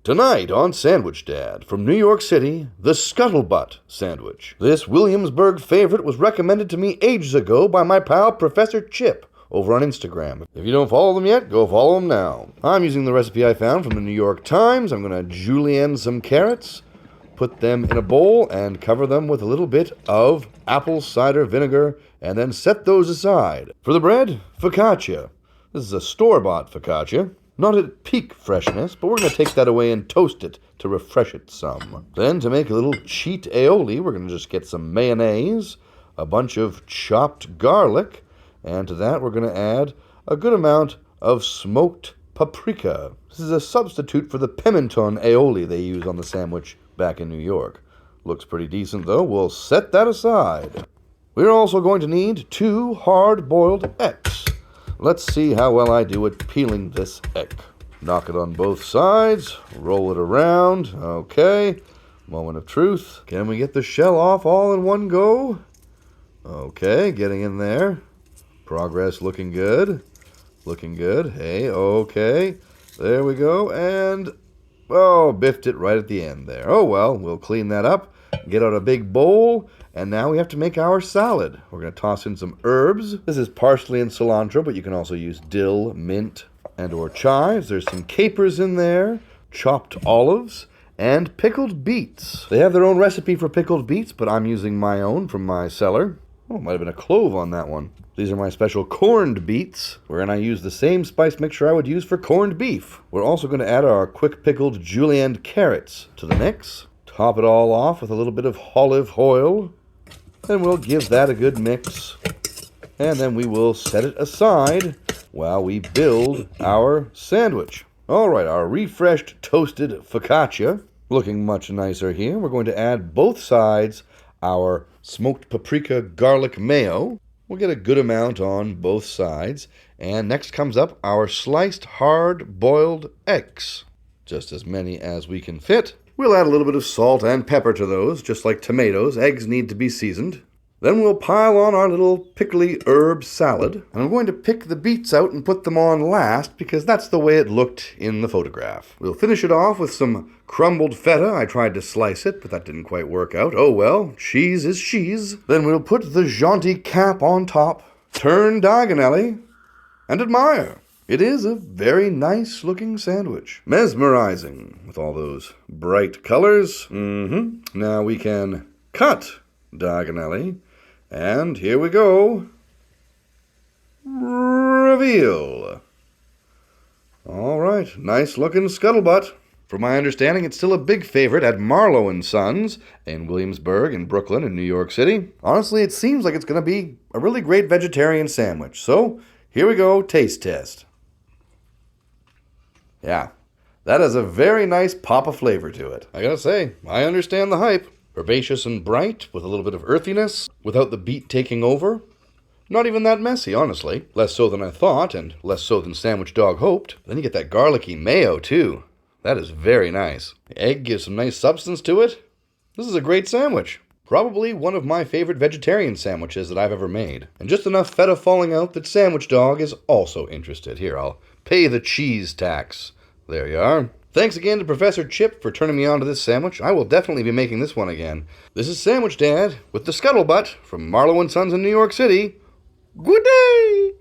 Tonight on Sandwich Dad, from New York City, the Scuttlebutt Sandwich. This Williamsburg favorite was recommended to me ages ago by my pal Professor Chip over on Instagram. If you don't follow them yet, go follow them now. I'm using the recipe I found from the New York Times. I'm going to julienne some carrots, put them in a bowl, and cover them with a little bit of apple cider vinegar, and then set those aside. For the bread, foccacia. This is a store-bought focaccia. Not at peak freshness, but we're going to take that away and toast it to refresh it some. Then, to make a little cheat aioli, we're going to just get some mayonnaise, a bunch of chopped garlic, and to that we're going to add a good amount of smoked paprika. This is a substitute for the pimenton aioli they use on the sandwich back in New York. Looks pretty decent, though. We'll set that aside. We're also going to need 2 hard-boiled eggs. Let's see how well I do at peeling this egg. Knock it on both sides, roll it around. Okay, moment of truth. Can we get the shell off all in one go? Okay, getting in there. Progress looking good. Looking good. Hey, okay. There we go, and oh, biffed it right at the end there. Oh well, we'll clean that up, get out a big bowl, and now we have to make our salad. We're going to toss in some herbs. This is parsley and cilantro, but you can also use dill, mint, and or chives. There's some capers in there, chopped olives, and pickled beets. They have their own recipe for pickled beets, but I'm using my own from my cellar. Oh, might have been a clove on that one. These are my special corned beets, wherein I use the same spice mixture I would use for corned beef. We're also going to add our quick pickled julienne carrots to the mix. Top it all off with a little bit of olive oil. Then we'll give that a good mix. And then we will set it aside while we build our sandwich. Alright, our refreshed toasted focaccia. Looking much nicer here. We're going to add both sides our smoked paprika garlic mayo. We'll get a good amount on both sides. And next comes up our sliced hard-boiled eggs. Just as many as we can fit. We'll add a little bit of salt and pepper to those, just like tomatoes. Eggs need to be seasoned. Then we'll pile on our little pickly herb salad. And I'm going to pick the beets out and put them on last because that's the way it looked in the photograph. We'll finish it off with some crumbled feta. I tried to slice it, but that didn't quite work out. Oh well, cheese is cheese. Then we'll put the jaunty cap on top, turn diagonally, and admire. It is a very nice looking sandwich. Mesmerizing with all those bright colors. Now we can cut diagonally. And here we go. Reveal. All right, nice looking scuttlebutt. From my understanding, it's still a big favorite at Marlow Sons in Williamsburg and Brooklyn in New York City. Honestly, it seems like it's going to be a really great vegetarian sandwich. So here we go, taste test. Yeah, that has a very nice pop of flavor to it. I gotta say, I understand the hype. Herbaceous and bright, with a little bit of earthiness, without the beet taking over. Not even that messy, honestly. Less so than I thought, and less so than Sandwich Dog hoped. Then you get that garlicky mayo, too. That is very nice. The egg gives some nice substance to it. This is a great sandwich. Probably one of my favorite vegetarian sandwiches that I've ever made. And just enough feta falling out that Sandwich Dog is also interested. Here, I'll pay the cheese tax. There you are. Thanks again to Professor Chip for turning me on to this sandwich. I will definitely be making this one again. This is Sandwich Dad with the Scuttlebutt from Marlow & Sons in New York City. Good day!